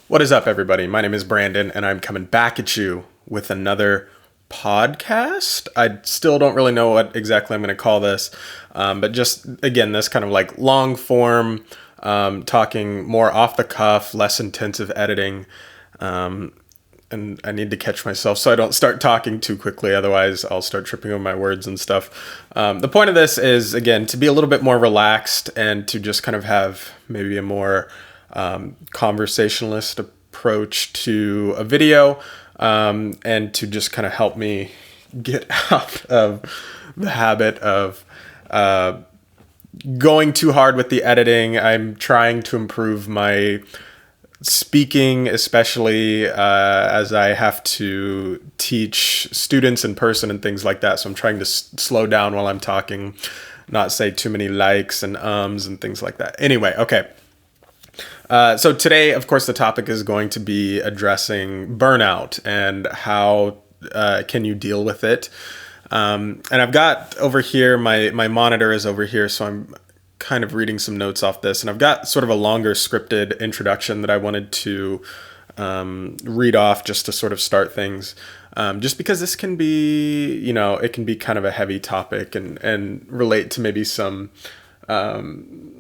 What is up, everybody? My name is Brandon, and I'm coming back at you with another podcast. I still don't really know what exactly I'm going to call this, but just again, this kind of like long form, talking more off the cuff, less intensive editing. And I need to catch myself so I don't start talking too quickly. Otherwise, I'll start tripping over my words and stuff. The point of this is, again, to be a little bit more relaxed and to just kind of have maybe a more conversationalist approach to a video, and to just kind of help me get out of the habit of going too hard with the editing. I'm trying to improve my speaking, especially as I have to teach students in person and things like that. So I'm trying to slow down while I'm talking, not say too many likes and ums and things like that. Anyway, okay. So today, of course, the topic is going to be addressing burnout and how can you deal with it. And I've got over here, my monitor is over here, so I'm kind of reading some notes off this. And I've got sort of a longer scripted introduction that I wanted to read off just to sort of start things. Just because this can be, it can be kind of a heavy topic and relate to maybe some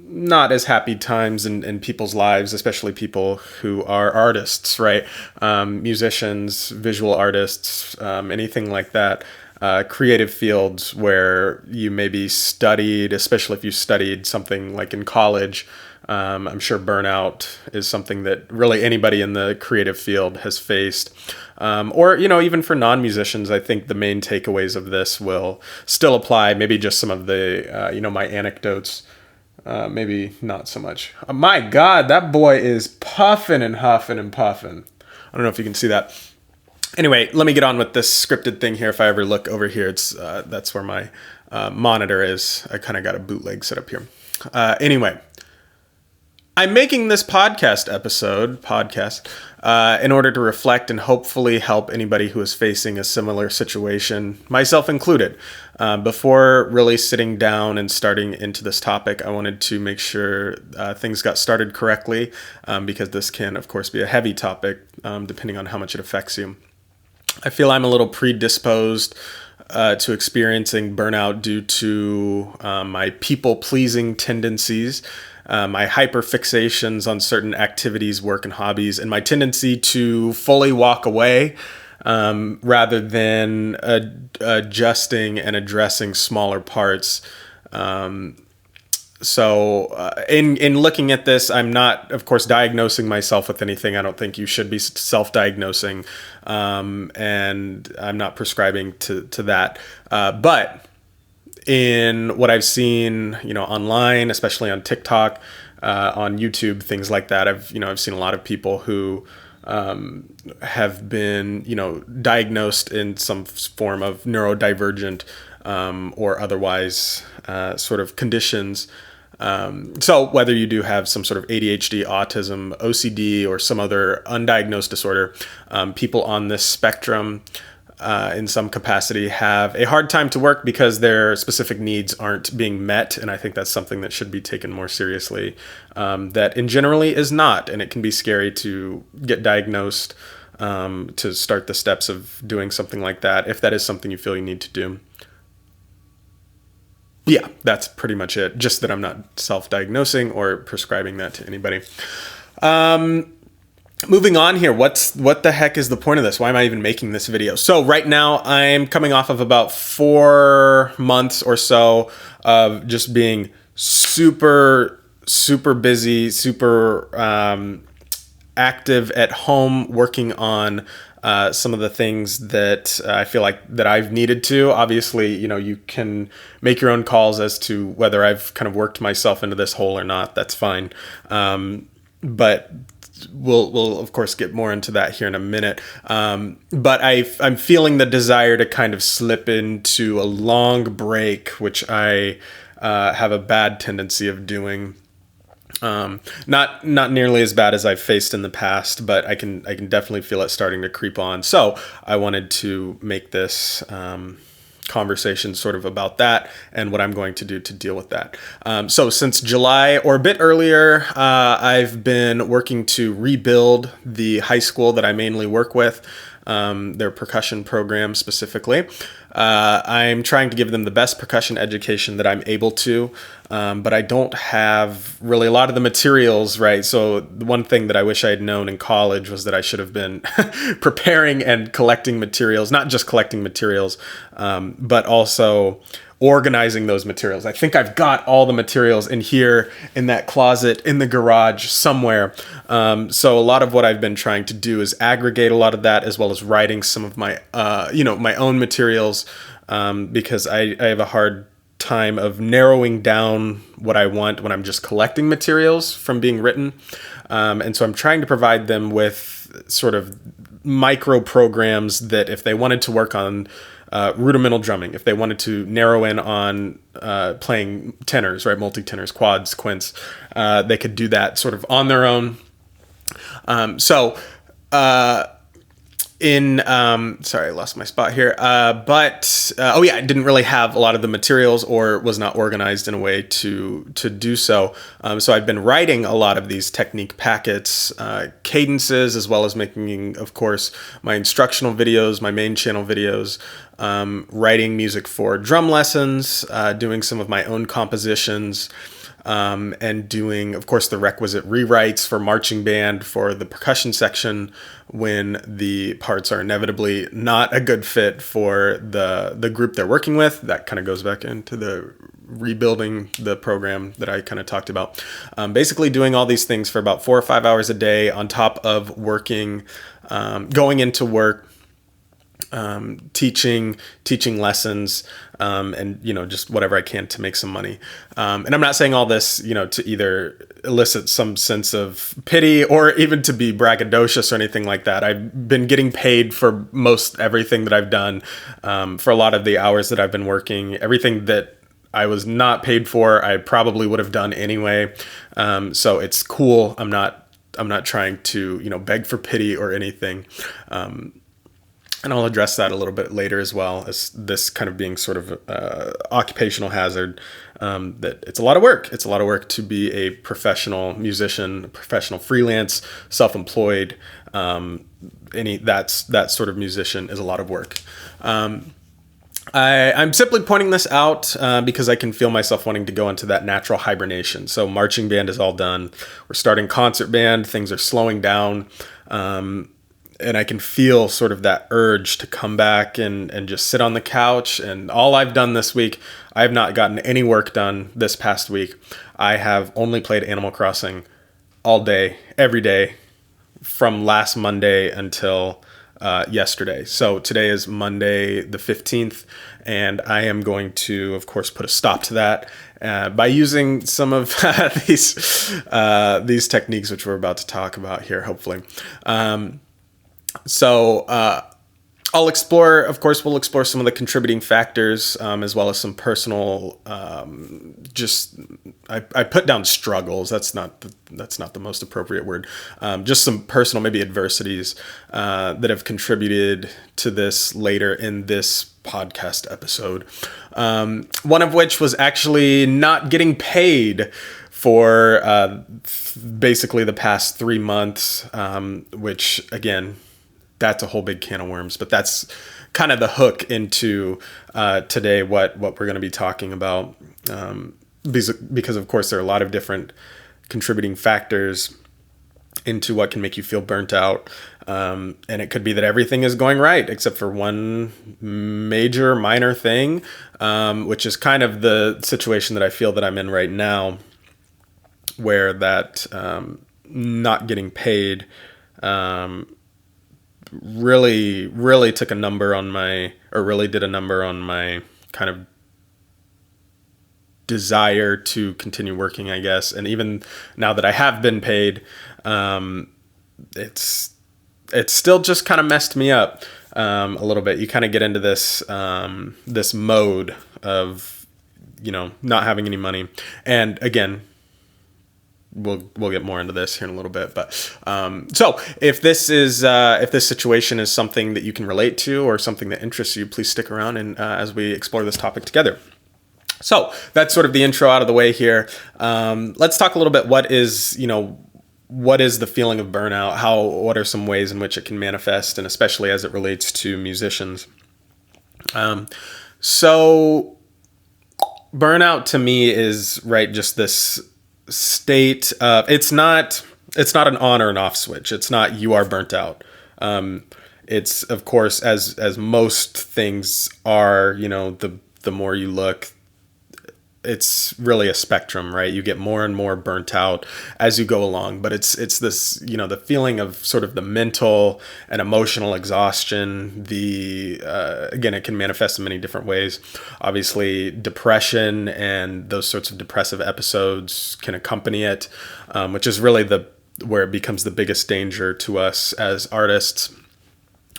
not as happy times in people's lives, especially people who are artists, right? Musicians, visual artists, anything like that. Creative fields where you maybe studied, especially if you studied something like in college. I'm sure burnout is something that really anybody in the creative field has faced. Or, even for non-musicians, I think the main takeaways of this will still apply. Maybe just some of the, my anecdotes. Maybe not so much. My God, that boy is puffing and huffing and puffing. I don't know if you can see that. Anyway, let me get on with this scripted thing here. If I ever look over here, it's that's where my monitor is. I kind of got a bootleg set up here. Anyway, I'm making this podcast in order to reflect and hopefully help anybody who is facing a similar situation, myself included. Before really sitting down and starting into this topic, I wanted to make sure things got started correctly, because this can, of course, be a heavy topic, depending on how much it affects you. I feel I'm a little predisposed to experiencing burnout due to my people-pleasing tendencies, my hyperfixations on certain activities, work, and hobbies, and my tendency to fully walk away rather than adjusting and addressing smaller parts. So in looking at this, I'm not, of course, diagnosing myself with anything. I don't think you should be self-diagnosing, and I'm not prescribing to that. But in what I've seen, online, especially on TikTok, on YouTube, things like that, I've seen a lot of people who have been, diagnosed in some form of neurodivergent or otherwise sort of conditions. So whether you do have some sort of ADHD, autism, OCD, or some other undiagnosed disorder, people on this spectrum in some capacity have a hard time to work because their specific needs aren't being met. And I think that's something that should be taken more seriously, that in generally is not. And it can be scary to get diagnosed, to start the steps of doing something like that, if that is something you feel you need to do. Yeah, that's pretty much it. Just that I'm not self-diagnosing or prescribing that to anybody. Moving on here, what the heck is the point of this? Why am I even making this video? So right now I'm coming off of about 4 months or so of just being super, super busy, super active at home, working on some of the things that I feel like that I've needed to. Obviously, you can make your own calls as to whether I've kind of worked myself into this hole or not. That's fine. But we'll of course get more into that here in a minute. But I'm feeling the desire to kind of slip into a long break, which I have a bad tendency of doing. Not nearly as bad as I've faced in the past, but I can definitely feel it starting to creep on. So I wanted to make this conversations sort of about that and what I'm going to do to deal with that. So since July or a bit earlier, I've been working to rebuild the high school that I mainly work with, their percussion program specifically. I'm trying to give them the best percussion education that I'm able to, but I don't have really a lot of the materials, right? So the one thing that I wish I had known in college was that I should have been preparing and collecting materials, not just collecting materials, but also organizing those materials. I think I've got all the materials in here, in that closet, in the garage somewhere. So a lot of what I've been trying to do is aggregate a lot of that, as well as writing some of my, my own materials, because I have a hard time of narrowing down what I want when I'm just collecting materials from being written. And so I'm trying to provide them with sort of micro programs that if they wanted to work on rudimental drumming, if they wanted to narrow in on playing tenors, right, multi-tenors, quads, quints, they could do that sort of on their own. Sorry, I lost my spot here. I didn't really have a lot of the materials or was not organized in a way to do so. So I've been writing a lot of these technique packets, cadences, as well as making, of course, my instructional videos, my main channel videos, writing music for drum lessons, doing some of my own compositions, and doing, of course, the requisite rewrites for marching band for the percussion section when the parts are inevitably not a good fit for the group they're working with. That kind of goes back into the rebuilding the program that I kind of talked about. Basically doing all these things for about 4 or 5 hours a day on top of working, going into work, teaching lessons, and, just whatever I can to make some money. And I'm not saying all this, to either elicit some sense of pity or even to be braggadocious or anything like that. I've been getting paid for most everything that I've done, for a lot of the hours that I've been working. Everything that I was not paid for, I probably would have done anyway. So it's cool. I'm not trying to, beg for pity or anything. And I'll address that a little bit later as well, as this kind of being sort of occupational hazard, that it's a lot of work. It's a lot of work to be a professional musician, professional freelance, self-employed. That sort of musician is a lot of work. I'm simply pointing this out because I can feel myself wanting to go into that natural hibernation. So marching band is all done. We're starting concert band. Things are slowing down. And I can feel sort of that urge to come back and just sit on the couch. And all I've done this week, I have not gotten any work done this past week. I have only played Animal Crossing all day, every day, from last Monday until yesterday. So today is Monday the 15th, and I am going to, of course, put a stop to that by using some of these techniques, which we're about to talk about here, hopefully. So we'll explore some of the contributing factors, as well as some personal, I put down struggles. That's not the most appropriate word. Just some personal, maybe adversities, that have contributed to this later in this podcast episode. One of which was actually not getting paid for, basically the past 3 months, which again, that's a whole big can of worms, but that's kind of the hook into today, what we're going to be talking about, because of course there are a lot of different contributing factors into what can make you feel burnt out, and it could be that everything is going right except for one minor thing, which is kind of the situation that I feel that I'm in right now, where that not getting paid really took a number on my, or really did a number on my kind of desire to continue working, I guess. And even now that I have been paid, it's still just kind of messed me up a little bit. You kind of get into this this mode of, not having any money. And again, we'll get more into this here in a little bit. But so if this situation is something that you can relate to or something that interests you, please stick around and as we explore this topic together. So that's sort of the intro out of the way here. Let's talk a little bit. What is the feeling of burnout? What are some ways in which it can manifest, and especially as it relates to musicians? So burnout to me is just this state of, it's not an on or an off switch. It's not you are burnt out. It's, of course, as most things are, the more you look, it's really a spectrum, right? You get more and more burnt out as you go along, but it's this, the feeling of sort of the mental and emotional exhaustion. Again, it can manifest in many different ways. Obviously, depression and those sorts of depressive episodes can accompany it, which is really where it becomes the biggest danger to us as artists.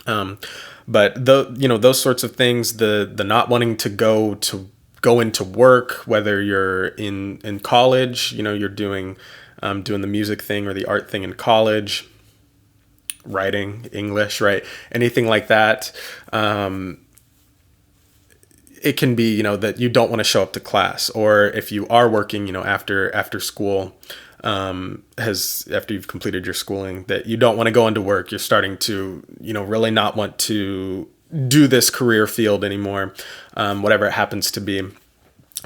But those sorts of things, the not wanting to go into work, whether you're in college, you're doing the music thing or the art thing in college, writing, English, right? Anything like that. It can be, that you don't want to show up to class, or if you are working, after school, after you've completed your schooling, that you don't want to go into work. You're starting to, really not want to do this career field anymore, whatever it happens to be.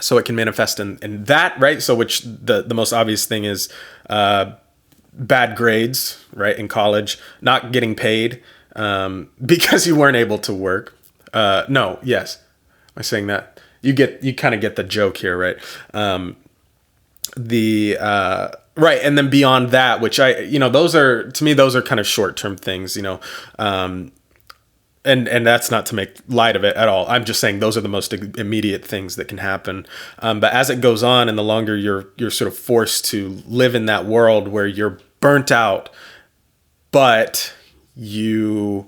So it can manifest in that, right? So which the most obvious thing is bad grades, right? In college, not getting paid because you weren't able to work. No, yes. Am I saying that? You kind of get the joke here, right? Right. And then beyond that, which those are kind of short-term things, and that's not to make light of it at all. I'm just saying those are the most immediate things that can happen. But as it goes on, and the longer you're sort of forced to live in that world where you're burnt out, but you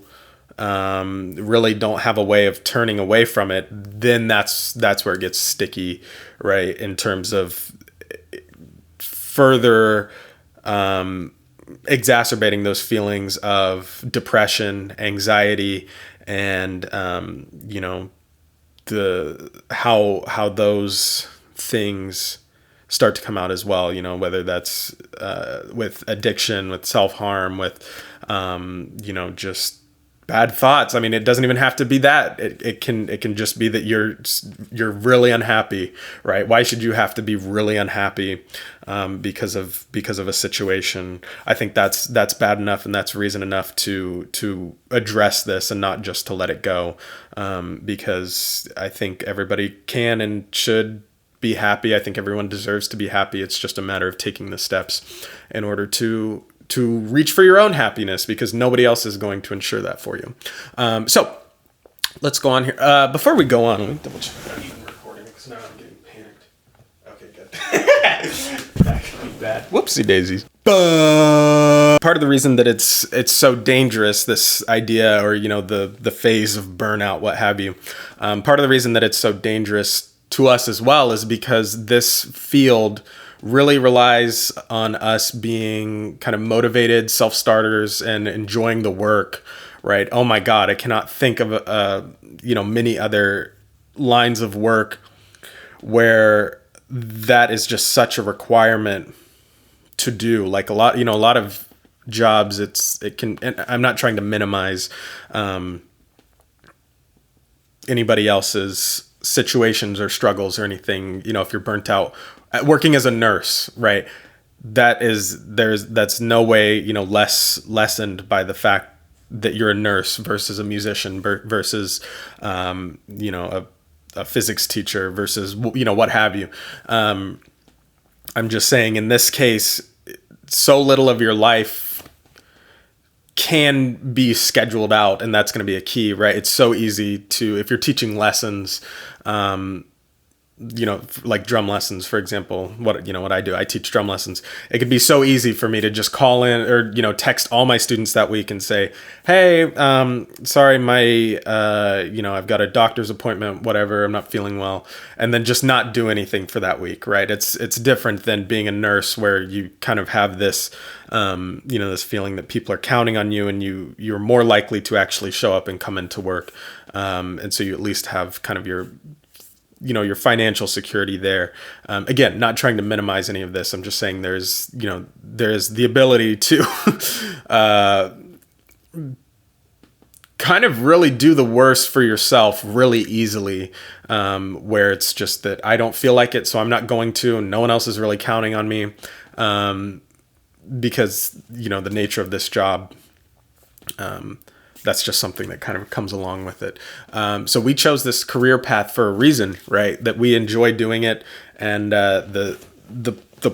really don't have a way of turning away from it, then that's where it gets sticky, right? In terms of further exacerbating those feelings of depression, anxiety, and how those things start to come out as well. Whether that's with addiction, with self-harm, with just bad thoughts. I mean, it doesn't even have to be that. It can just be that you're really unhappy, right? Why should you have to be really unhappy because of a situation? I think that's bad enough, and that's reason enough to address this and not just to let it go, because I think everybody can and should be happy. I think everyone deserves to be happy. It's just a matter of taking the steps in order to reach for your own happiness, because nobody else is going to ensure that for you. So let's go on here. Before we go on, let me double check I'm even recording, because now I'm getting panicked. Okay, good. Actually bad. Whoopsie daisies. Part of the reason that it's so dangerous, this idea, or the phase of burnout, what have you. Part of the reason that it's so dangerous to us as well is because this field really relies on us being kind of motivated self-starters and enjoying the work, right? Oh my God, I cannot think of many other lines of work where that is just such a requirement to do. Like a lot of jobs, it can, and I'm not trying to minimize anybody else's situations or struggles or anything. If you're burnt out working as a nurse, right? That's no way, less lessened by the fact that you're a nurse versus a musician versus, a physics teacher versus, what have you. I'm just saying, in this case, so little of your life can be scheduled out, and that's going to be a key, right? It's so easy to, if you're teaching lessons, like drum lessons, for example, what I do, I teach drum lessons. It could be so easy for me to just call in or, text all my students that week and say, hey, sorry, I've got a doctor's appointment, whatever, I'm not feeling well. And then just not do anything for that week, right? It's different than being a nurse where you kind of have this, this feeling that people are counting on you, and you're more likely to actually show up and come into work. And so you at least have kind of your financial security there. Again, not trying to minimize any of this. I'm just saying there's the ability to kind of really do the worst for yourself really easily, where it's just that I don't feel like it, so I'm not going to, and no one else is really counting on me, because, the nature of this job, that's just something that kind of comes along with it. So we chose this career path for a reason, right? That we enjoy doing it. And the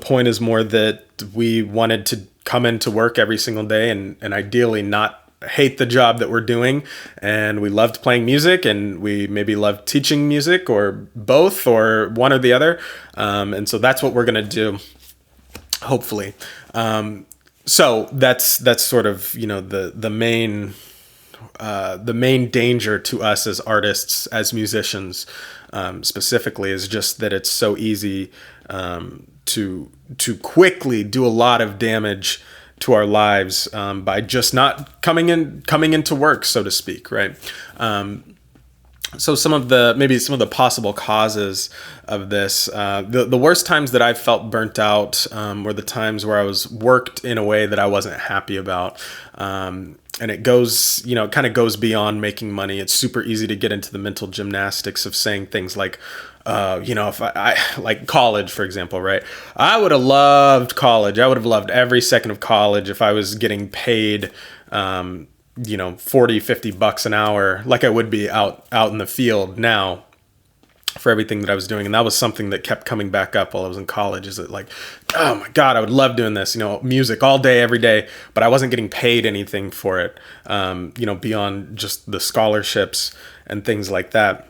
point is more that we wanted to come into work every single day and ideally not hate the job that we're doing. And we loved playing music, and we maybe loved teaching music, or both, or one or the other. And so that's what we're going to do, hopefully. So that's sort of, the main danger to us as artists, as musicians, specifically, is just that it's so easy to quickly do a lot of damage to our lives by just not coming into work, so to speak, right? So some of the possible causes of this, the worst times that I've felt burnt out were the times where I was worked in a way that I wasn't happy about. And it goes, it kind of goes beyond making money. It's super easy to get into the mental gymnastics of saying things like, if I like college, for example, right? I would have loved college. I would have loved every second of college if I was getting paid, $40, $50 an hour, like I would be out in the field now for everything that I was doing. And that was something that kept coming back up while I was in college, is that like, oh my God, I would love doing this, music all day, every day, but I wasn't getting paid anything for it, beyond just the scholarships and things like that.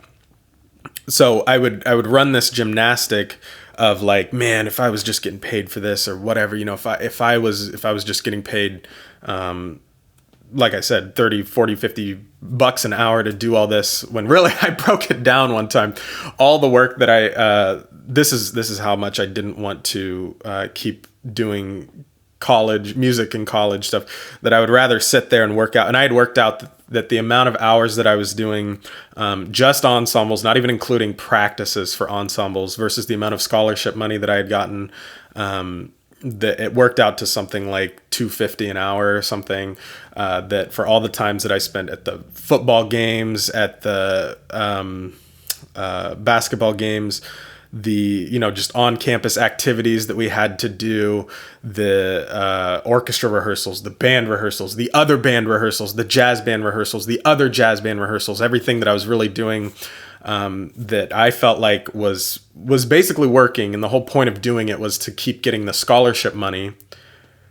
So I would run this gymnastic of like, man, if I was just getting paid for this or whatever, if I was just getting paid, like I said, 30, 40, $50 an hour to do all this, when really I broke it down one time. All the work that this is how much I didn't want to keep doing music and college stuff, that I would rather sit there and work out. And I had worked out that the amount of hours that I was doing just ensembles, not even including practices for ensembles, versus the amount of scholarship money that I had gotten, that it worked out to something like $250 an hour or something, that for all the times that I spent at the football games, at the basketball games, the just on-campus activities that we had to do, the orchestra rehearsals, the band rehearsals, the other band rehearsals, the jazz band rehearsals, the other jazz band rehearsals, everything that I was really doing, that I felt like was basically working, and the whole point of doing it was to keep getting the scholarship money,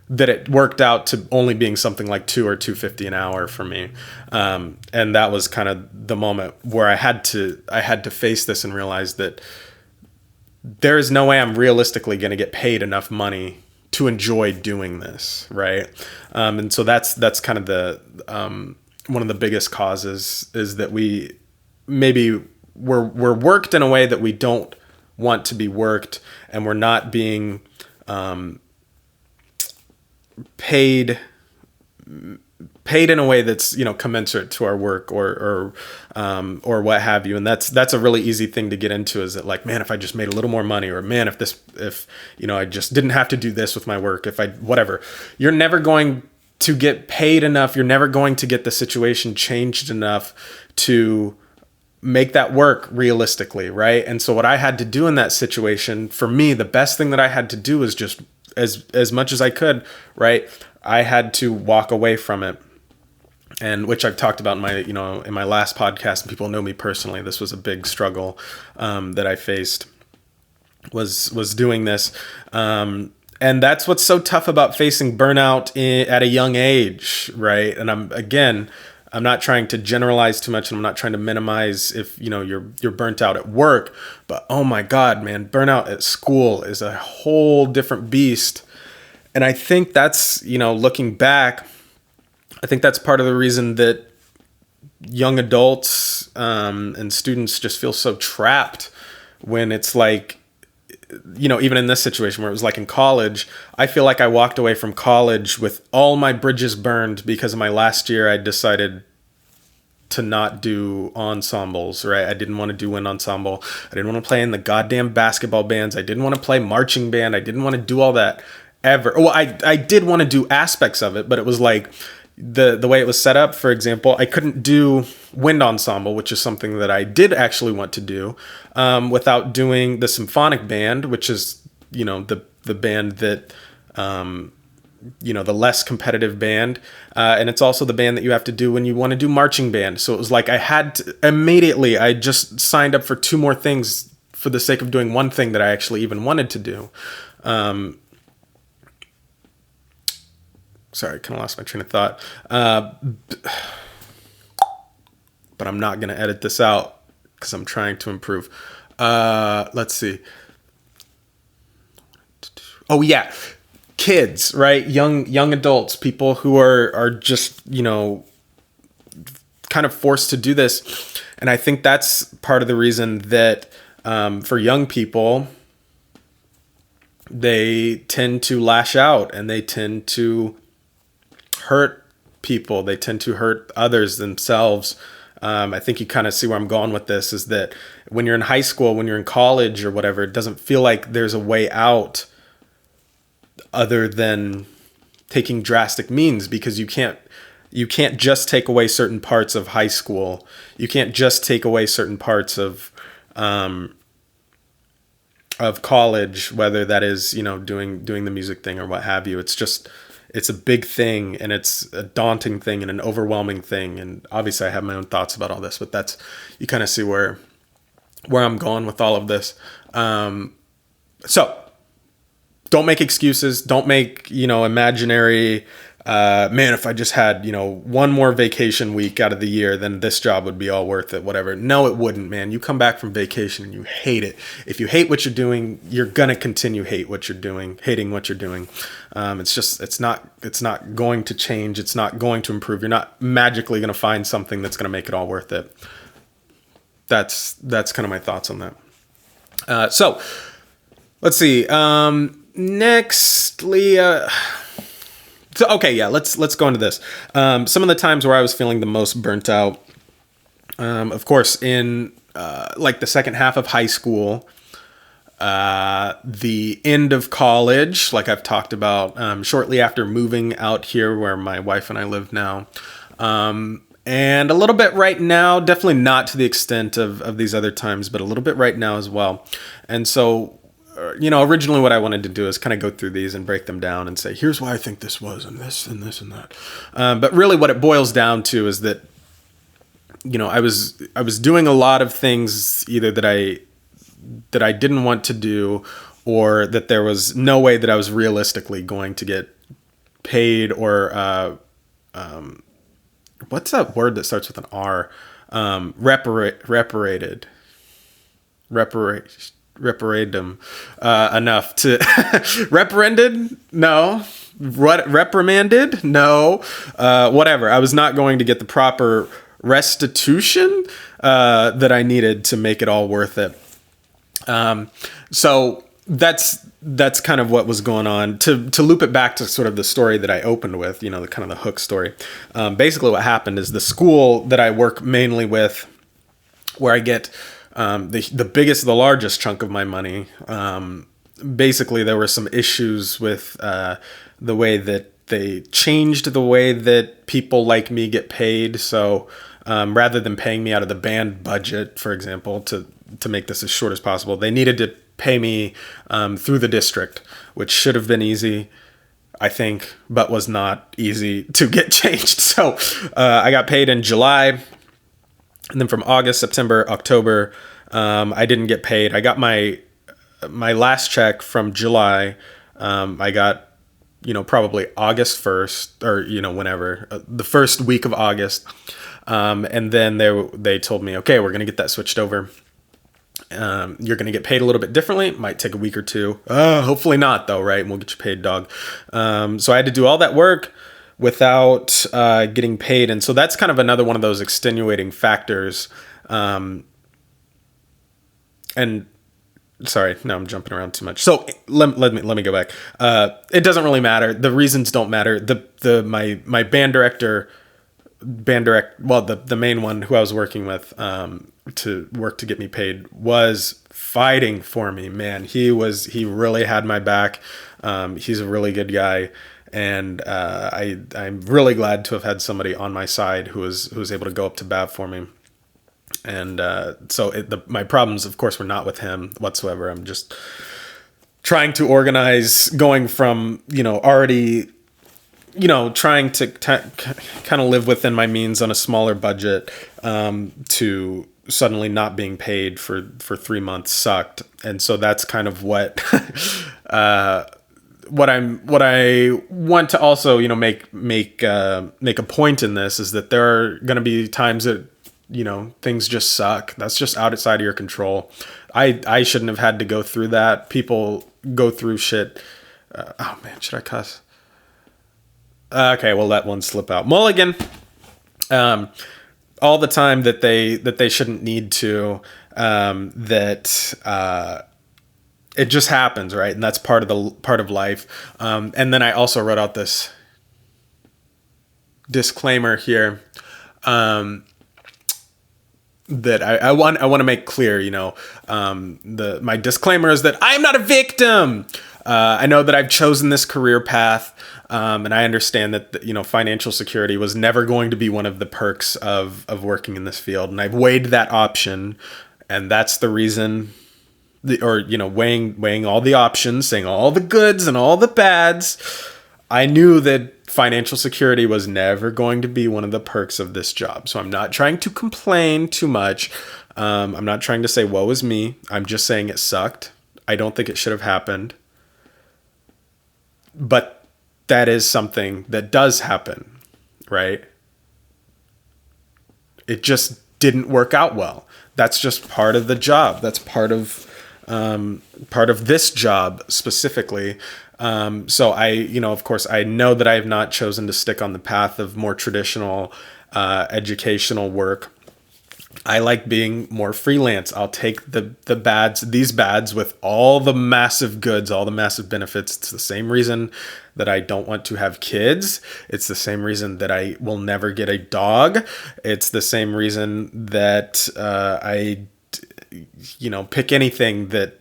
that it worked out to only being something like $2 or $250 an hour for me. And that was kind of the moment where I had to face this and realize that there is no way I'm realistically going to get paid enough money to enjoy doing this, right? And so that's kind of the one of the biggest causes, is that we're worked in a way that we don't want to be worked, and we're not being paid in a way that's commensurate to our work, or what have you. And that's a really easy thing to get into, is that like, man, if I just made a little more money, or man, if I just didn't have to do this with my work, if I whatever. You're never going to get paid enough, you're never going to get the situation changed enough to make that work realistically, right? And so what I had to do in that situation, for me, the best thing that I had to do was just as much as I could, right? I had to walk away from it. And which I've talked about in my last podcast, and people know me personally. This was a big struggle that I faced, was doing this. And that's what's so tough about facing burnout at a young age, right? And I'm, again, I'm not trying to generalize too much, and I'm not trying to minimize if, you're burnt out at work, but oh my God, man, burnout at school is a whole different beast. And I think that's, looking back, I think that's part of the reason that young adults and students just feel so trapped when it's like, even in this situation where it was like in college, I feel like I walked away from college with all my bridges burned because of my last year. I decided to not do ensembles, right? I didn't want to do wind ensemble. I didn't want to play in the goddamn basketball bands. I didn't want to play marching band. I didn't want to do all that ever. Well, I did want to do aspects of it, but it was like the way it was set up. For example, I couldn't do wind ensemble, which is something that I did actually want to do, without doing the symphonic band, which is, the band that, the less competitive band. And it's also the band that you have to do when you want to do marching band. So it was like I had to, immediately, I just signed up for 2 more things for the sake of doing one thing that I actually even wanted to do. Sorry, I kind of lost my train of thought. But I'm not going to edit this out because I'm trying to improve. Let's see. Oh, yeah. Kids, right? Young adults, people who are just, kind of forced to do this. And I think that's part of the reason that for young people, they tend to lash out and they tend to hurt people. They tend to hurt others themselves. I think you kind of see where I'm going with this, is that when you're in high school, when you're in college or whatever, it doesn't feel like there's a way out other than taking drastic means, because you can't just take away certain parts of high school. You can't just take away certain parts of college, whether that is, doing the music thing or what have you. It's a big thing, and it's a daunting thing and an overwhelming thing. And obviously I have my own thoughts about all this, but you kind of see where I'm going with all of this. So don't make excuses. Don't make, imaginary, man, if I just had, one more vacation week out of the year, then this job would be all worth it, whatever. No, it wouldn't, man. You come back from vacation and you hate it. If you hate what you're doing, you're going to continue hating what you're doing. It's not going to change. It's not going to improve. You're not magically going to find something that's going to make it all worth it. That's kind of my thoughts on that. So let's see. Next, Leah. So, okay, yeah, let's go into this. Some of the times where I was feeling the most burnt out, of course, in like the second half of high school, the end of college, like I've talked about, shortly after moving out here where my wife and I live now, and a little bit right now, definitely not to the extent of these other times, but a little bit right now as well. And so, originally what I wanted to do is kind of go through these and break them down and say, here's why I think this was, and this and this and that. But really what it boils down to is that, I was doing a lot of things either that I didn't want to do, or that there was no way that I was realistically going to get paid, or what's that word that starts with an R? Referendum enough to referended? No. Reprimanded? No. Whatever. I was not going to get the proper restitution that I needed to make it all worth it. So that's kind of what was going on. To loop it back to sort of the story that I opened with, the kind of the hook story. Basically what happened is the school that I work mainly with, where I get the largest chunk of my money. Basically, there were some issues with the way that they changed the way that people like me get paid. So rather than paying me out of the band budget, for example, to make this as short as possible, they needed to pay me through the district, which should have been easy, I think, but was not easy to get changed. So I got paid in July. And then from August, September, October, I didn't get paid. I got my last check from July. I got probably August 1st, or, whenever, the first week of August. And then they told me, okay, we're going to get that switched over. You're going to get paid a little bit differently. It might take a week or two. Hopefully not, though, right? And we'll get you paid, dog. So I had to do all that work without getting paid. And so that's kind of another one of those extenuating factors. And sorry, no, I'm jumping around too much. So let me go back. It doesn't really matter. The reasons don't matter. My the main one who I was working with to get me paid was fighting for me, man. He really had my back. He's a really good guy. And I'm really glad to have had somebody on my side who was able to go up to bat for me. And so my problems, of course, were not with him whatsoever. I'm just trying to organize, going from, already, trying to kind of live within my means on a smaller budget, to suddenly not being paid for 3 months sucked. And so that's kind of what what I want to also, make a point in this is that there are going to be times that, things just suck. That's just outside of your control. I shouldn't have had to go through that. People go through shit. Oh man, should I cuss? Okay, we'll let one slip out. Mulligan. All the time that they shouldn't need to. It just happens, right? And that's part of life. And then I also wrote out this disclaimer here. That I want to make clear, my disclaimer is that I am not a victim. I know that I've chosen this career path, and I understand that financial security was never going to be one of the perks of working in this field, and I've weighed that option, and that's the reason. Weighing all the options, saying all the goods and all the bads, I knew that financial security was never going to be one of the perks of this job. So I'm not trying to complain too much. I'm not trying to say, woe is me. I'm just saying it sucked. I don't think it should have happened. But that is something that does happen, right? It just didn't work out well. That's just part of the job. That's part of this job specifically. So of course, I know that I have not chosen to stick on the path of more traditional educational work. I like being more freelance. I'll take these bads with all the massive goods, all the massive benefits. It's the same reason that I don't want to have kids. It's the same reason that I will never get a dog. It's the same reason that I pick anything that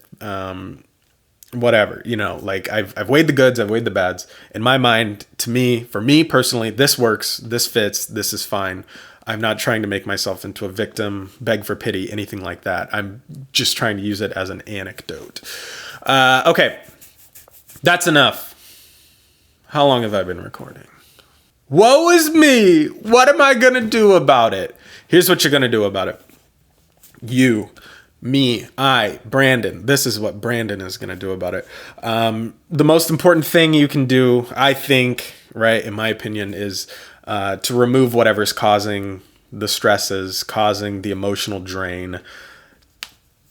whatever, like I've weighed the goods, I've weighed the bads. In my mind, for me personally, this works, this fits, this is fine. I'm not trying to make myself into a victim, beg for pity, anything like that. I'm just trying to use it as an anecdote. Okay, that's enough. How long have I been recording? Woe is me! What am I gonna do about it? Here's what you're gonna do about it. Brandon. This is what Brandon is going to do about it. The most important thing you can do, I think, right, in my opinion, is to remove whatever's causing the stresses, causing the emotional drain.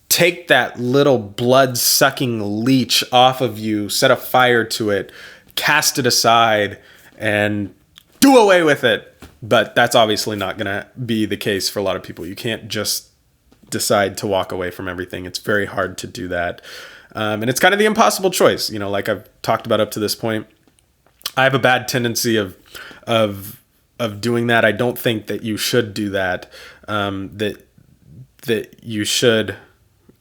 Take that little blood-sucking leech off of you, set a fire to it, cast it aside, and do away with it. But that's obviously not going to be the case for a lot of people. You can't just decide to walk away from everything. It's very hard to do that. And it's kind of the impossible choice. Like I've talked about up to this point, I have a bad tendency of doing that. I don't think that you should do that. That you should,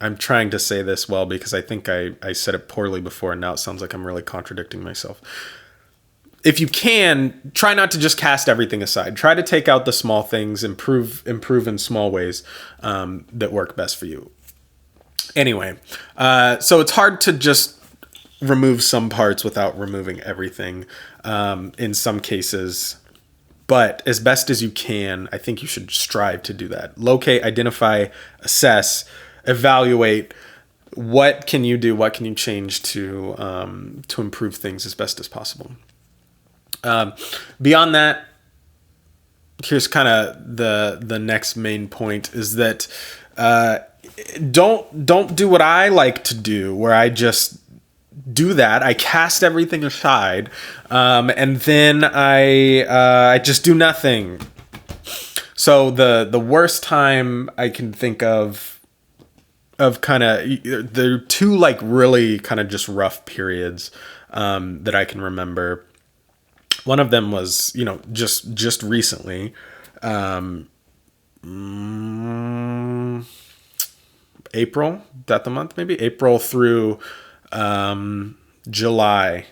I'm trying to say this well, because I think I said it poorly before, and now it sounds like I'm really contradicting myself. If you can, try not to just cast everything aside. Try to take out the small things, improve in small ways that work best for you. Anyway, so it's hard to just remove some parts without removing everything in some cases. But as best as you can, I think you should strive to do that. Locate, identify, assess, evaluate what can you do? What can you change to improve things as best as possible? Beyond that, here's kind of the next main point is that don't do what I like to do, where I just do that. I cast everything aside, and then I just do nothing. So the worst time I can think of kind of, there are two like really kind of just rough periods that I can remember. One of them was, just recently, April, that the month, maybe April through July,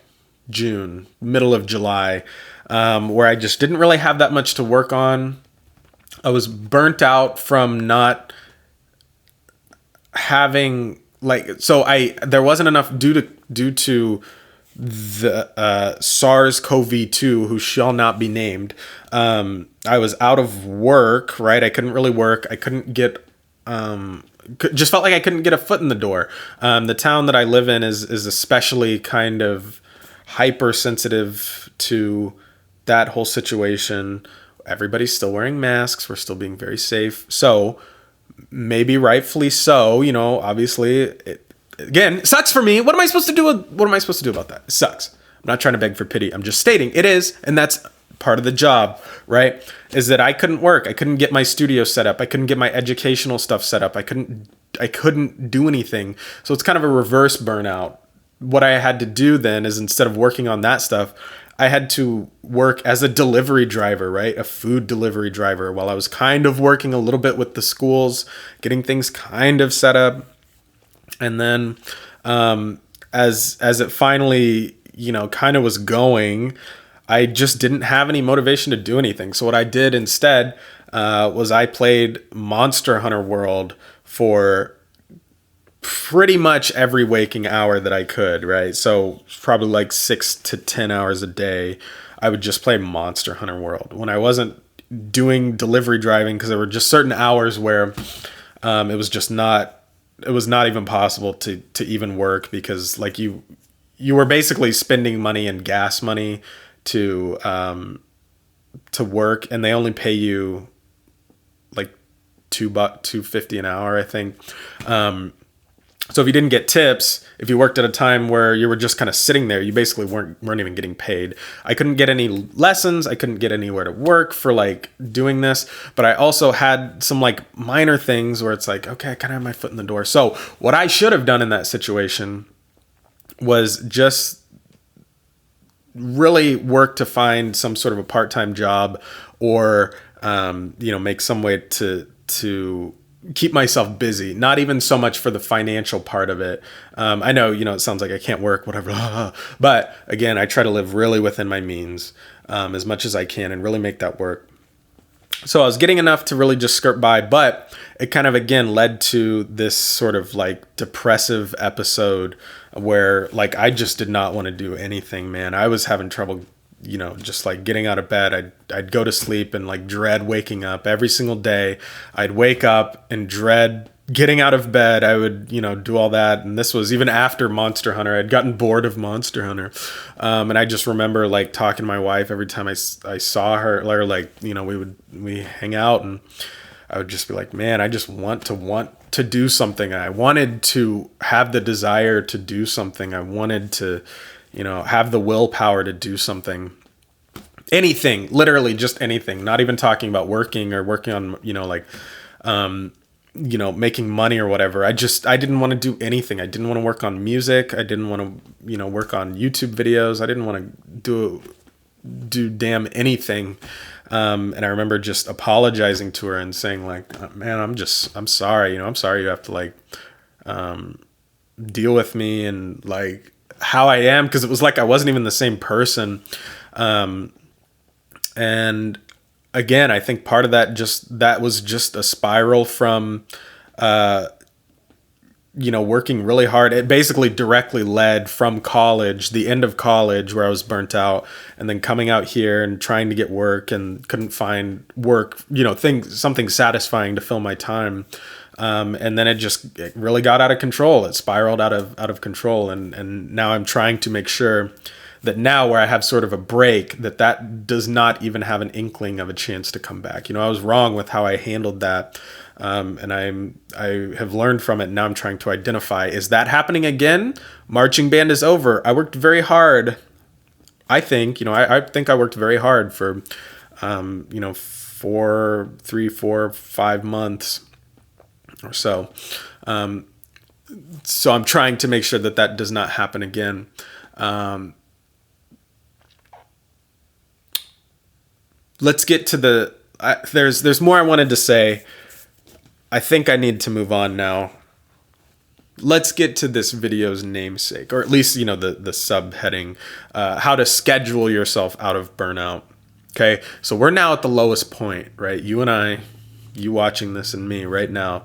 June, middle of July, where I just didn't really have that much to work on. I was burnt out from not having there wasn't enough due to the SARS-CoV-2, who shall not be named. I was out of work, right? I couldn't really work. I couldn't get, just felt like I couldn't get a foot in the door. The town that I live in is especially kind of hypersensitive to that whole situation. Everybody's still wearing masks. We're still being very safe. So maybe rightfully so, obviously again, it sucks for me. What am I supposed to do about that? It sucks. I'm not trying to beg for pity. I'm just stating it is, and that's part of the job, right? Is that I couldn't work. I couldn't get my studio set up. I couldn't get my educational stuff set up. I couldn't do anything. So it's kind of a reverse burnout. What I had to do then is, instead of working on that stuff, I had to work as a delivery driver, right? A food delivery driver, while I was kind of working a little bit with the schools, getting things kind of set up. And then as it finally, kind of was going, I just didn't have any motivation to do anything. So what I did instead was I played Monster Hunter World for pretty much every waking hour that I could, right? So probably like 6 to 10 hours a day, I would just play Monster Hunter World. When I wasn't doing delivery driving, because there were just certain hours where it was not even possible to even work, because like you were basically spending money and gas money to work, and they only pay you like $2.50 an hour, I think. So if you didn't get tips, if you worked at a time where you were just kind of sitting there, you basically weren't even getting paid. I couldn't get any lessons. I couldn't get anywhere to work for like doing this. But I also had some like minor things where it's like, okay, I kind of have my foot in the door. So what I should have done in that situation was just really work to find some sort of a part-time job, or make some way to keep myself busy. Not even so much for the financial part of it. I know, it sounds like I can't work, whatever. But again, I try to live really within my means as much as I can and really make that work. So I was getting enough to really just skirt by, but it kind of again led to this sort of like depressive episode where like I just did not want to do anything, man. I was having trouble, just like getting out of bed. I'd go to sleep and like dread waking up every single day. I'd wake up and dread getting out of bed. I would, do all that. And this was even after Monster Hunter. I'd gotten bored of Monster Hunter. And I just remember like talking to my wife every time I saw her, or like, we hang out, and I would just be like, man, I just want to do something. I wanted to have the desire to do something. I wanted to, have the willpower to do something. Anything, literally just anything. Not even talking about working on, making money or whatever. I didn't want to do anything. I didn't want to work on music. I didn't want to, work on YouTube videos. I didn't want to do damn anything. And I remember just apologizing to her and saying like, man, I'm sorry. I'm sorry you have to like, deal with me and like how I am. 'Cause it was like, I wasn't even the same person. And again, I think part of that was just a spiral from, working really hard. It basically directly led from college, the end of college where I was burnt out, and then coming out here and trying to get work and couldn't find work, something satisfying to fill my time. And then it really got out of control. It spiraled out of control. And now I'm trying to make sure that now where I have sort of a break, that does not even have an inkling of a chance to come back. I was wrong with how I handled that. And I have learned from it. Now I'm trying to identify, is that happening again? Marching band is over. I worked very hard. I think, I think I worked very hard for, 3, 4, 5 months or so. So I'm trying to make sure that does not happen again. Let's get to there's more I wanted to say. I think I need to move on now. Let's get to this video's namesake, or at least, the subheading, how to schedule yourself out of burnout. Okay. So we're now at the lowest point, right? You and I, you watching this and me right now,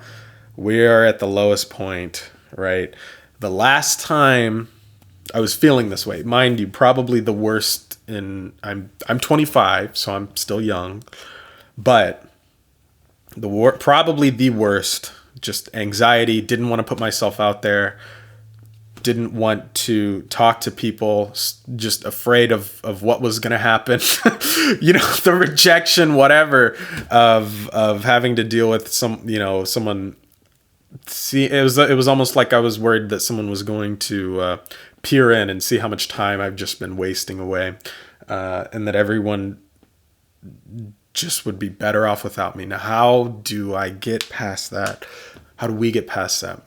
we are at the lowest point, right? The last time I was feeling this way, mind you, probably the worst I'm 25, so I'm still young, but probably the worst, just anxiety, didn't want to put myself out there, didn't want to talk to people, just afraid of what was going to happen, the rejection, whatever, of having to deal with someone. See, it was almost like I was worried that someone was going to peer in and see how much time I've just been wasting away, and that everyone just would be better off without me. Now, how do I get past that? How do we get past that?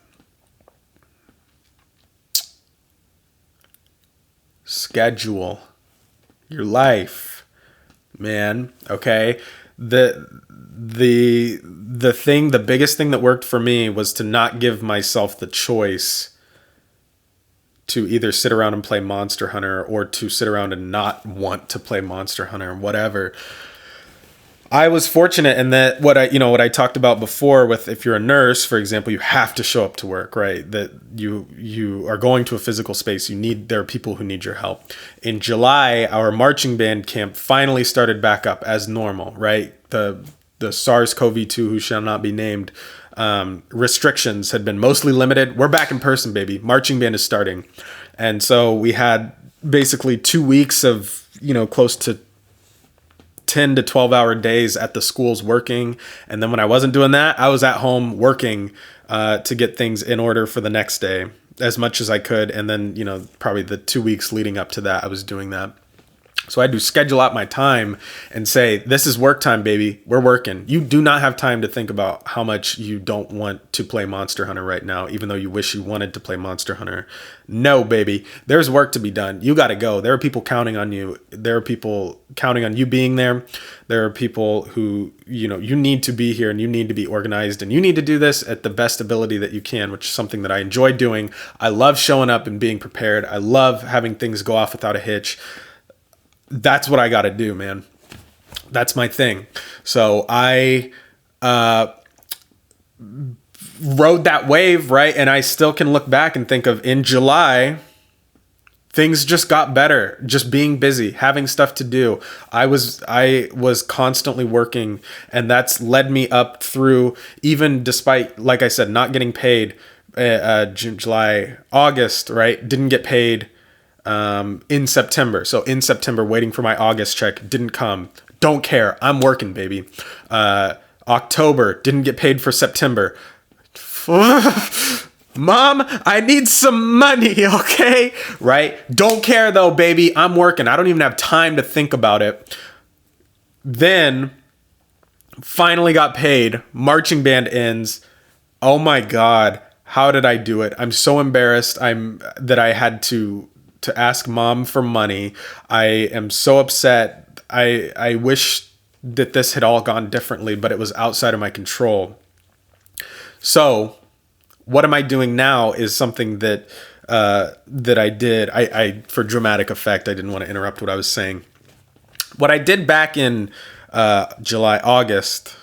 Schedule your life, man. Okay. The biggest thing that worked for me was to not give myself the choice to either sit around and play Monster Hunter or to sit around and not want to play Monster Hunter or whatever. I was fortunate in that what I talked about before with, if you're a nurse, for example, you have to show up to work, right? That you are going to a physical space. There are people who need your help. In July, our marching band camp finally started back up as normal, right? The SARS-CoV-2, who shall not be named, restrictions had been mostly limited. We're back in person, baby. Marching band is starting. And so we had basically 2 weeks of, close to 10 to 12 hour days at the schools working. And then when I wasn't doing that, I was at home working to get things in order for the next day as much as I could. And then, probably the 2 weeks leading up to that, I was doing that. So I had to schedule out my time and say, this is work time, baby. We're working. You do not have time to think about how much you don't want to play Monster Hunter right now, even though you wish you wanted to play Monster Hunter. No, baby. There's work to be done. You got to go. There are people counting on you. There are people counting on you being there. There are people who, you need to be here and you need to be organized and you need to do this at the best ability that you can, which is something that I enjoy doing. I love showing up and being prepared. I love having things go off without a hitch. That's what I got to do, man. That's my thing. So I rode that wave, right? And I still can look back and think of, in July, things just got better. Just being busy, having stuff to do. I was constantly working, and that's led me up through, even despite, like I said, not getting paid, June, July, August, right? Didn't get paid in September. So in September, waiting for my August check, didn't come. Don't care. I'm working, baby. October, didn't get paid for September. Mom, I need some money, okay? Right? Don't care though, baby. I'm working. I don't even have time to think about it. Then finally got paid. Marching band ends. Oh my God. How did I do it? I'm so embarrassed that I had to ask mom for money. I am so upset. I wish that this had all gone differently, but it was outside of my control. So what am I doing now is something that I did. I for dramatic effect, I didn't want to interrupt what I was saying. What I did back in August,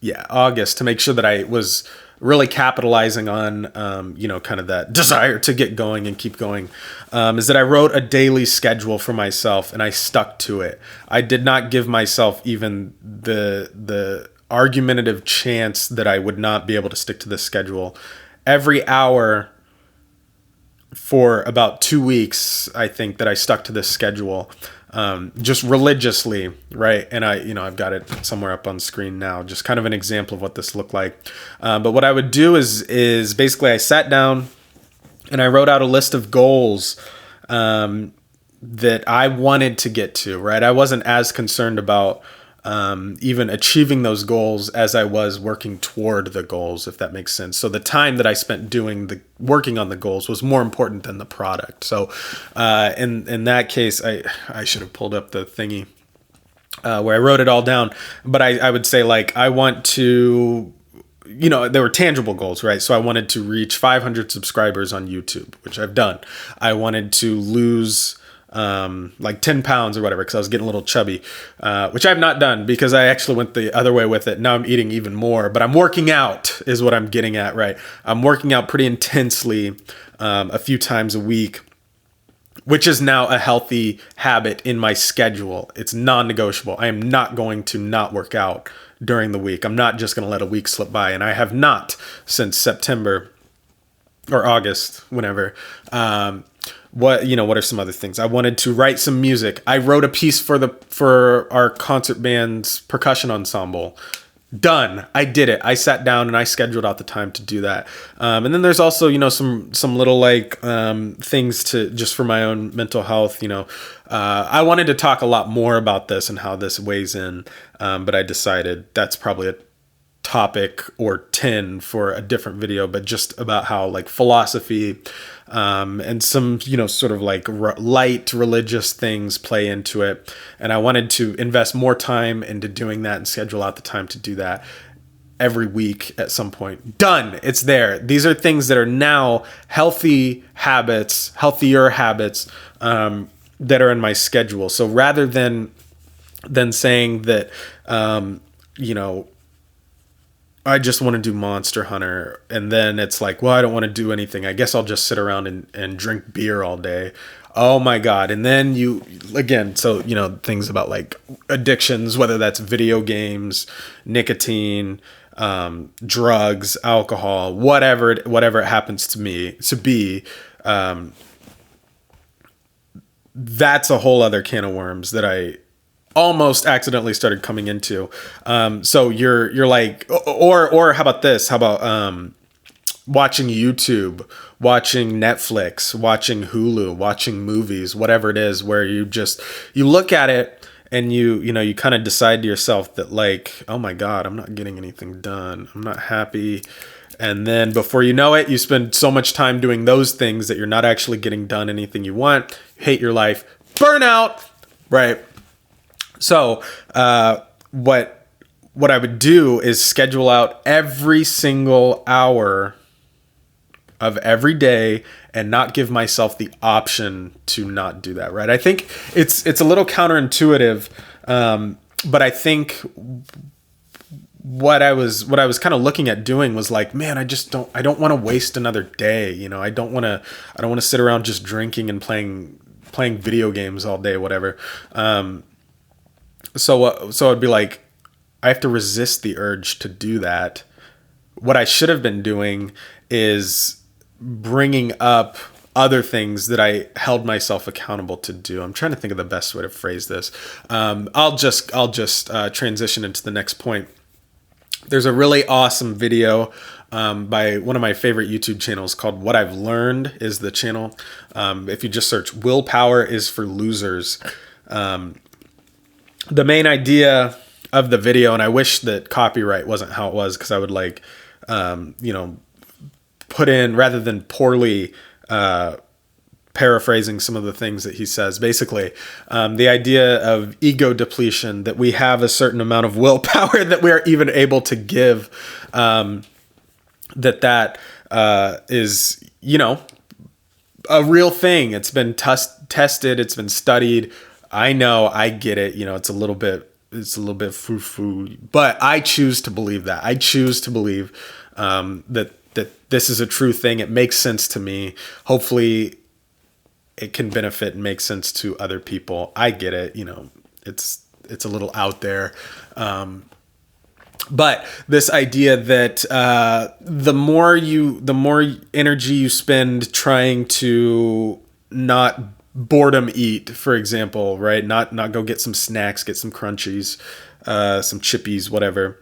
to make sure that I was really capitalizing on, kind of that desire to get going and keep going, is that I wrote a daily schedule for myself and I stuck to it. I did not give myself even the argumentative chance that I would not be able to stick to this schedule. Every hour for about 2 weeks, I think that I stuck to this schedule, just religiously, right? And I've got it somewhere up on screen now, just kind of an example of what this looked like. But what I would do is basically I sat down and I wrote out a list of goals that I wanted to get to, right? I wasn't as concerned about even achieving those goals as I was working toward the goals, if that makes sense. So the time that I spent working on the goals was more important than the product. So in that case, I should have pulled up the thingy where I wrote it all down. But I would say, like, I want to, there were tangible goals, right? So I wanted to reach 500 subscribers on YouTube, which I've done. I wanted to lose like 10 pounds or whatever, because I was getting a little chubby, which I've not done because I actually went the other way with it. Now I'm eating even more, but I'm working out is what I'm getting at, right? I'm working out pretty intensely a few times a week, which is now a healthy habit in my schedule. It's non-negotiable. I am not going to not work out during the week. I'm not just going to let a week slip by, and I have not since September or August, whenever. What are some other things? I wanted to write some music. I wrote a piece for our concert band's percussion ensemble. Done. I did it. I sat down and I scheduled out the time to do that. And then there's also, some little things to just for my own mental health. I wanted to talk a lot more about this and how this weighs in. But I decided that's probably a topic or 10 for a different video, but just about how philosophy and some sort of light religious things play into it, and I wanted to invest more time into doing that and schedule out the time to do that every week at some point. Done. It's there. These are things that are now healthier habits that are in my schedule. So rather than saying that I just want to do Monster Hunter, and then it's like, well, I don't want to do anything. I guess I'll just sit around and drink beer all day. Oh my God. And then things about addictions, whether that's video games, nicotine, drugs, alcohol, whatever it happens to be, that's a whole other can of worms that I almost accidentally started coming into. So you're like, or how about this? How about watching YouTube, watching Netflix, watching Hulu, watching movies, whatever it is, where you look at it and you kind of decide to yourself that oh my God, I'm not getting anything done. I'm not happy. And then before you know it, you spend so much time doing those things that you're not actually getting done anything you want. You hate your life. Burnout, right? So what I would do is schedule out every single hour of every day and not give myself the option to not do that, right? I think it's a little counterintuitive, but I think what I was kind of looking at doing was man, I don't want to waste another day. I don't want to sit around just drinking and playing video games all day, whatever. So I'd be like, I have to resist the urge to do that. What I should have been doing is bringing up other things that I held myself accountable to do. I'm trying to think of the best way to phrase this. I'll just transition into the next point. There's a really awesome video by one of my favorite YouTube channels called What I've Learned is the channel. If you just search Willpower is for Losers. The main idea of the video, and I wish that copyright wasn't how it was, because I would put in, rather than poorly paraphrasing some of the things that he says, basically the idea of ego depletion, that we have a certain amount of willpower that we are even able to give, that is, a real thing. It's been tested. It's been studied. I know, I get it. It's a little bit foo-foo, but I choose to believe that. I choose to believe that this is a true thing. It makes sense to me. Hopefully it can benefit and make sense to other people. I get it. It's a little out there. But this idea that the more energy you spend trying to not boredom eat, for example, right? Not go get some snacks, get some crunchies, some chippies, whatever.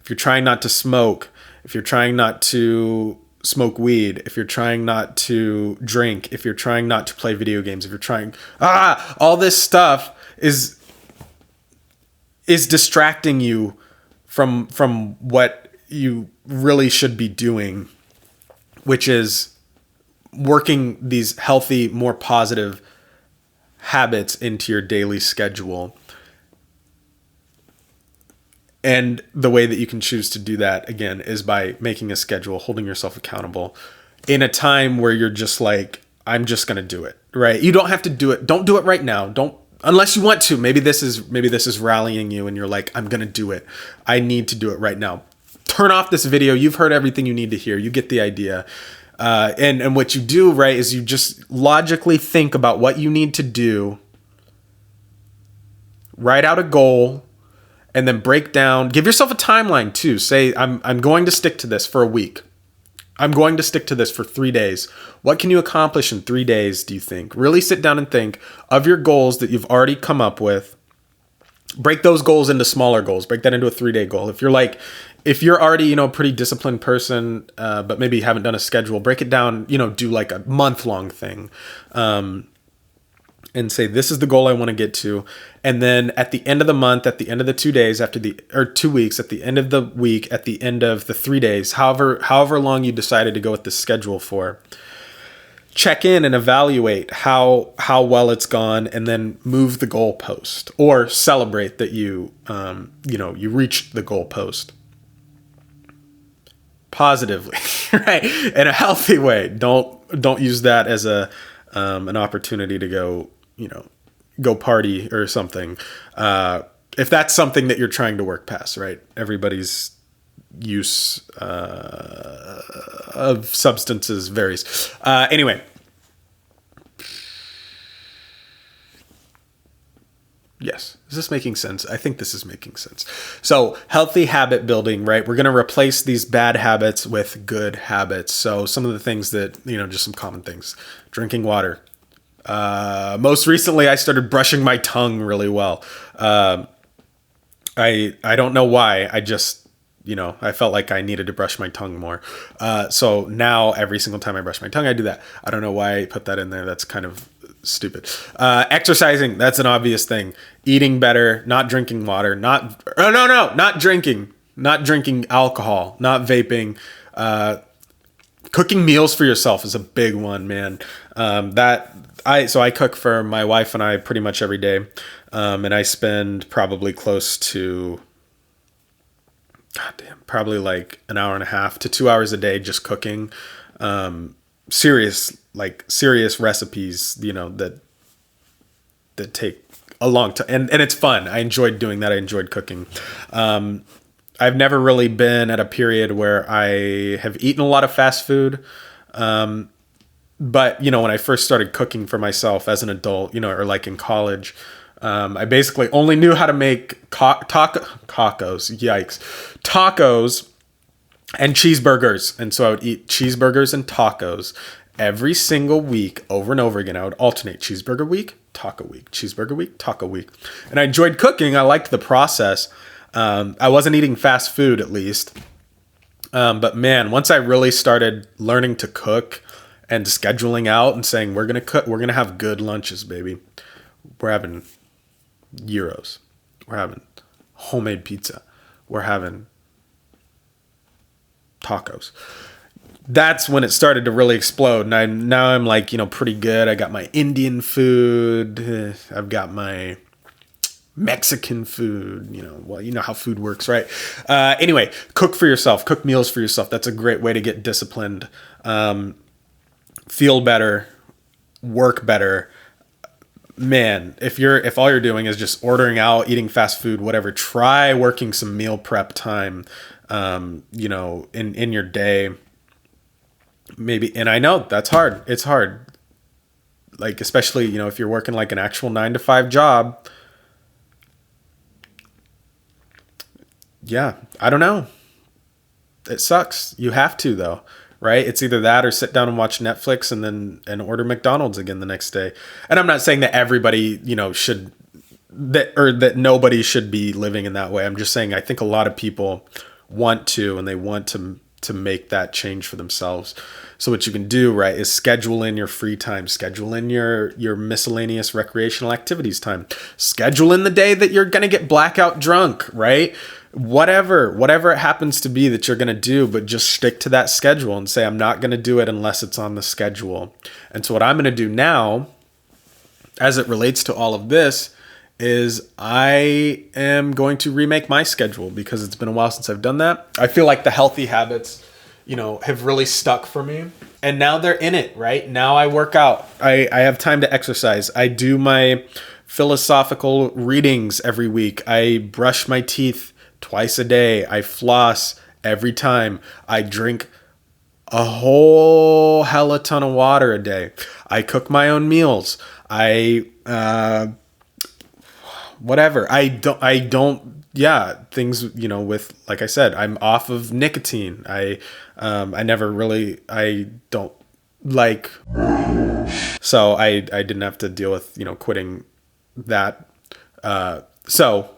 If you're trying not to smoke, if you're trying not to smoke weed, if you're trying not to drink, if you're trying not to play video games, if you're trying, all this stuff is distracting you from what you really should be doing, which is working these healthy, more positive habits into your daily schedule. And the way that you can choose to do that, again, is by making a schedule, holding yourself accountable in a time where you're just like, I'm just going to do it, right? You don't have to do it. Don't do it right now. Don't, unless you want to. Maybe this is rallying you and you're like, I'm going to do it. I need to do it right now. Turn off this video. You've heard everything you need to hear. You get the idea. And what you do, right, is you just logically think about what you need to do, write out a goal, and then break down, give yourself a timeline too. Say, I'm going to stick to this for a week. I'm going to stick to this for 3 days. What can you accomplish in 3 days, do you think? Really sit down and think of your goals that you've already come up with. Break those goals into smaller goals. Break that into a 3-day goal. If you're already, a pretty disciplined person, but maybe you haven't done a schedule, break it down, do like a month-long thing. And say, this is the goal I want to get to. And then at the end of the month, at the end of the 2 days, or 2 weeks, at the end of the week, at the end of the 3 days, however long you decided to go with this schedule for, check in and evaluate how well it's gone, and then move the goalpost or celebrate that you reached the goalpost positively, right? In a healthy way. Don't use that as an opportunity to go party or something. If that's something that you're trying to work past, right? Everybody's use of substances varies. Anyway. Yes. Is this making sense? I think this is making sense. So healthy habit building, right? We're going to replace these bad habits with good habits. So some of the things that, just some common things. Drinking water. Most recently, I started brushing my tongue really well. I don't know why. I just, I felt like I needed to brush my tongue more. So now every single time I brush my tongue, I do that. I don't know why I put that in there. That's kind of stupid. Exercising. That's an obvious thing. Eating better, not drinking water, not drinking alcohol, not vaping. Cooking meals for yourself is a big one, man. I cook for my wife and I pretty much every day. And I spend probably close to, probably like an hour and a half to 2 hours a day just cooking. Serious recipes, that take a long time. And it's fun. I enjoyed doing that. I enjoyed cooking. I've never really been at a period where I have eaten a lot of fast food. But, when I first started cooking for myself as an adult, or like in college, I basically only knew how to make tacos and cheeseburgers. And so I would eat cheeseburgers and tacos every single week over and over again. I would alternate cheeseburger week, taco week, cheeseburger week, taco week. And I enjoyed cooking. I liked the process. I wasn't eating fast food, at least. But man, once I really started learning to cook and scheduling out and saying, we're going to cook, we're going to have good lunches, baby. We're having gyros. We're having homemade pizza. We're having tacos. That's when it started to really explode. And now I'm like, pretty good. I got my Indian food. I've got my Mexican food, how food works, right? Anyway, cook for yourself, cook meals for yourself. That's a great way to get disciplined, feel better, work better. Man, if all you're doing is just ordering out, eating fast food, whatever, try working some meal prep time. in your day. Maybe, and I know that's hard. It's hard. Like, especially, if you're working like an actual 9 to 5 job. Yeah, I don't know. It sucks. You have to, though, right? It's either that or sit down and watch Netflix and order McDonald's again the next day. And I'm not saying that everybody, should that nobody should be living in that way. I'm just saying I think a lot of people want to, and they want to make that change for themselves. So what you can do, right, is schedule in your free time, schedule in your miscellaneous recreational activities time, schedule in the day that you're going to get blackout drunk, right? Whatever it happens to be that you're going to do, but just stick to that schedule and say, I'm not going to do it unless it's on the schedule. And so what I'm going to do now, as it relates to all of this, is I am going to remake my schedule because it's been a while since I've done that. I feel like the healthy habits, have really stuck for me. And now they're in it, right? Now I work out. I have time to exercise. I do my philosophical readings every week. I brush my teeth twice a day. I floss every time. I drink a whole hella ton of water a day. I cook my own meals. Whatever. Things, with, like I said, I'm off of nicotine. I don't like, so I didn't have to deal with, quitting that. So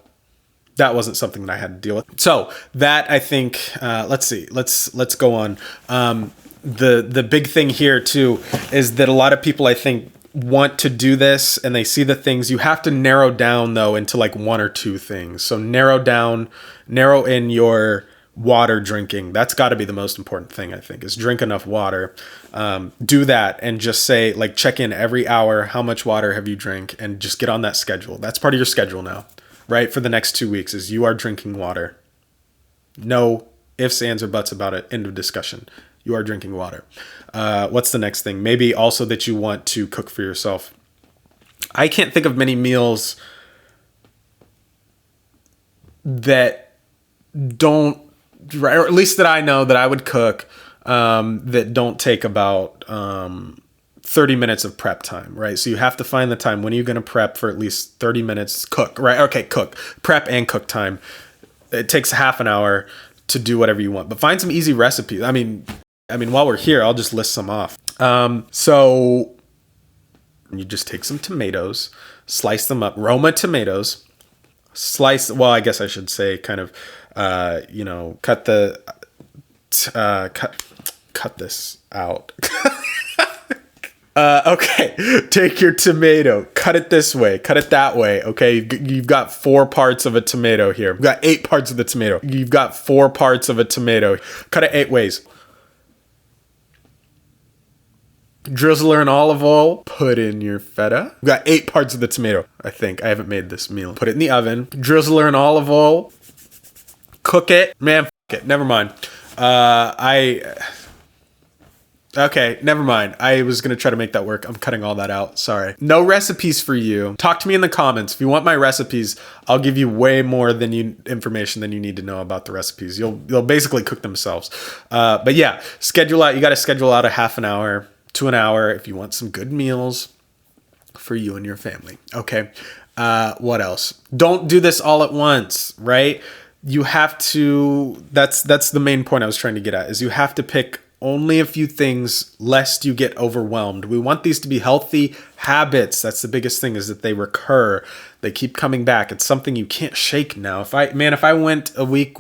that wasn't something that I had to deal with. So that, I think, let's go on. The big thing here too, is that a lot of people, I think, want to do this and they see the things. You have to narrow down though into like one or two things. So narrow in your water drinking. That's got to be the most important thing, I think, is drink enough water. Do that and just say, like, check in every hour. How much water have you drank? And just get on that schedule. That's part of your schedule now, right? For the next 2 weeks is you are drinking water. No ifs, ands, or buts about it. End of discussion. You are drinking water. What's the next thing? Maybe also that you want to cook for yourself. I can't think of many meals that don't, or at least that I know that I would cook, that don't take about 30 minutes of prep time, right? So you have to find the time. When are you going to prep for at least 30 minutes? Cook, right? Okay, cook. Prep and cook time. It takes half an hour to do whatever you want. But find some easy recipes. I mean, while we're here, I'll just list some off. So you just take some tomatoes, slice them up, Roma tomatoes, I guess I should say kind of, cut this out. Okay, take your tomato, cut it this way, cut it that way. Okay, you've got 4 parts of a tomato here. You've got 8 parts of the tomato. You've got 4 parts of a tomato. Cut it 8 ways. Drizzle her in olive oil. Put in your feta. We've got 8 parts of the tomato, I think. I haven't made this meal. Put it in the oven. Drizzle her in olive oil. Cook it. Man, it. Never mind. Okay, never mind. I was going to try to make that work. I'm cutting all that out. Sorry. No recipes for you. Talk to me in the comments. If you want my recipes, I'll give you way more information than you need to know about the recipes. They'll basically cook themselves. But yeah, schedule out. You got to schedule out a half an hour to an hour if you want some good meals for you and your family. Okay. What else? Don't do this all at once, right? You have to, that's the main point I was trying to get at, is you have to pick only a few things lest you get overwhelmed. We want these to be healthy habits. That's the biggest thing, is that they recur. They keep coming back. It's something you can't shake now. If I went a week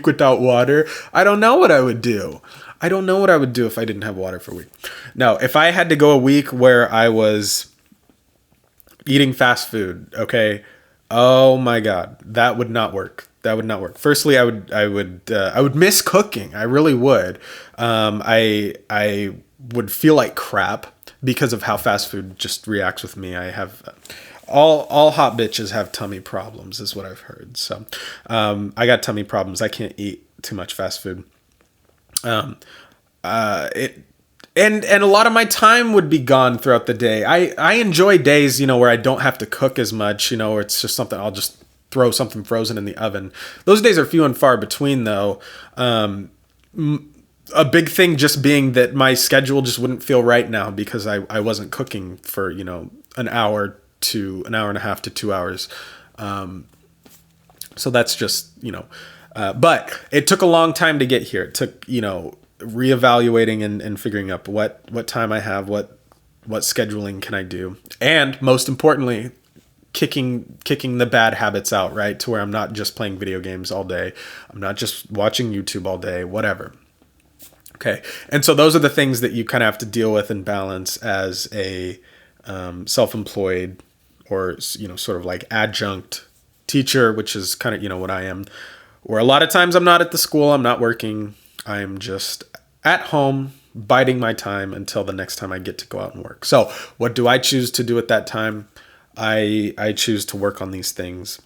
without water, I don't know what I would do. I don't know what I would do if I didn't have water for a week. No, if I had to go a week where I was eating fast food, okay, oh my God, that would not work. That would not work. Firstly, I would miss cooking. I really would. I would feel like crap because of how fast food just reacts with me. I have all hot bitches have tummy problems, is what I've heard. So I got tummy problems. I can't eat too much fast food. And a lot of my time would be gone throughout the day. I enjoy days, where I don't have to cook as much, where it's just something I'll just throw something frozen in the oven. Those days are few and far between, though. A big thing just being that my schedule just wouldn't feel right now because I wasn't cooking for, an hour and a half to 2 hours. So that's just, but it took a long time to get here. It took, reevaluating and figuring out what time I have, what scheduling can I do. And most importantly, kicking the bad habits out, right? To where I'm not just playing video games all day. I'm not just watching YouTube all day, whatever. Okay. And so those are the things that you kind of have to deal with and balance as a self-employed or, sort of like adjunct teacher, which is kind of, what I am, where a lot of times I'm not at the school, I'm not working. I'm just at home biding my time until the next time I get to go out and work. So what do I choose to do at that time? I choose to work on these things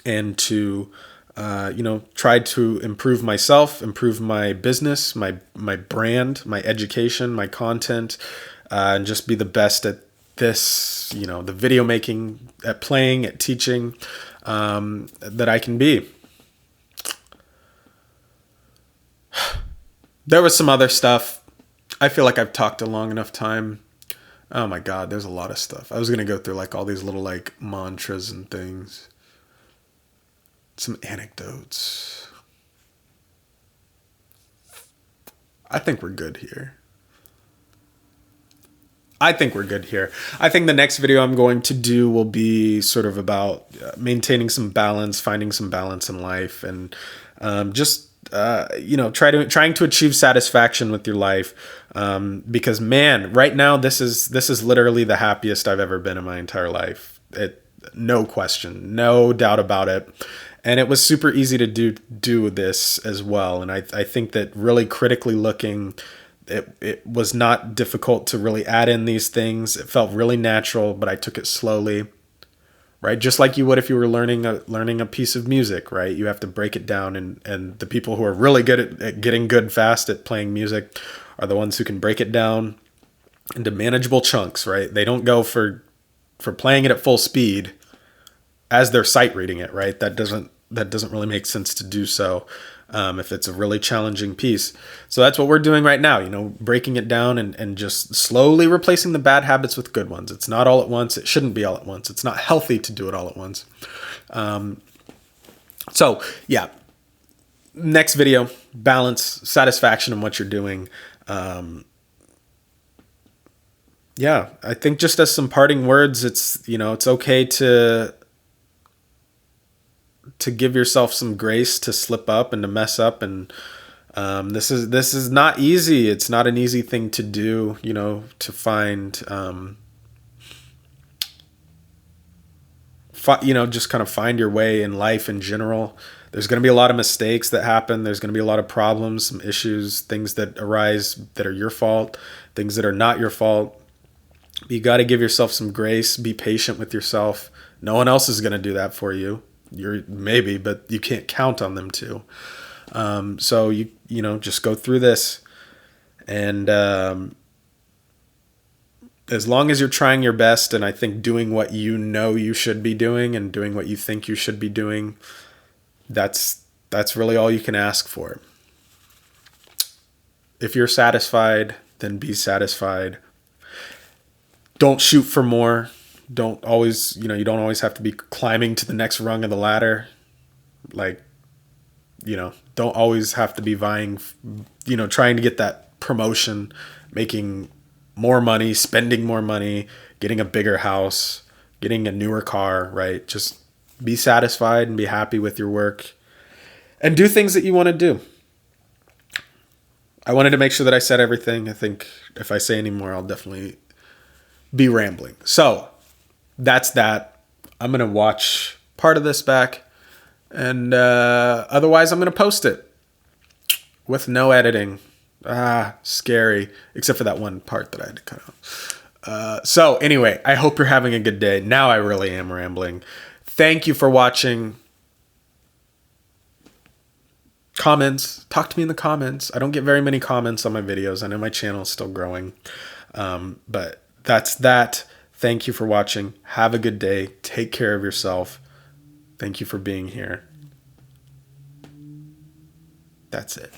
and to try to improve myself, improve my business, my brand, my education, my content, and just be the best at this, the video making, at playing, at teaching, that I can be. There was some other stuff. I feel like I've talked a long enough time. Oh my God, there's a lot of stuff. I was going to go through like all these little like mantras and things. Some anecdotes. I think we're good here. I think the next video I'm going to do will be sort of about maintaining some balance, finding some balance in life, and trying to achieve satisfaction with your life. Because man, right now this is literally the happiest I've ever been in my entire life. No question, no doubt about it. And it was super easy to do this as well. And I think that really critically looking, it was not difficult to really add in these things. It felt really natural, but I took it slowly, right? Just like you would if you were learning a piece of music, right? You have to break it down, and the people who are really good at getting good fast at playing music are the ones who can break it down into manageable chunks, right? They don't go for playing it at full speed as they're sight reading it, right? That doesn't really make sense to do so if it's a really challenging piece. So that's what we're doing right now, breaking it down and just slowly replacing the bad habits with good ones. It's not all at once. It shouldn't be all at once. It's not healthy to do it all at once. So yeah, next video, balance, satisfaction in what you're doing. Yeah, I think just as some parting words, it's okay to give yourself some grace to slip up and to mess up. And this is not easy. It's not an easy thing to do, to find, just kind of find your way in life in general. There's going to be a lot of mistakes that happen. There's going to be a lot of problems, some issues, things that arise that are your fault, things that are not your fault. You got to give yourself some grace, be patient with yourself. No one else is going to do that for you. Maybe, but you can't count on them to. So you just go through this, and as long as you're trying your best, and I think doing what you should be doing and doing what you think you should be doing, that's really all you can ask for. If you're satisfied, then be satisfied. Don't shoot for more. Don't always, you don't always have to be climbing to the next rung of the ladder. Like, don't always have to be vying, trying to get that promotion, making more money, spending more money, getting a bigger house, getting a newer car, right? Just be satisfied and be happy with your work and do things that you want to do. I wanted to make sure that I said everything. I think if I say any more, I'll definitely be rambling. So that's that. I'm going to watch part of this back, and otherwise I'm going to post it with no editing. Scary, except for that one part that I had to cut out. So anyway, I hope you're having a good day. Now I really am rambling. Thank you for watching. Comments. Talk to me in the comments. I don't get very many comments on my videos. I know my channel is still growing. But that's that. Thank you for watching. Have a good day. Take care of yourself. Thank you for being here. That's it.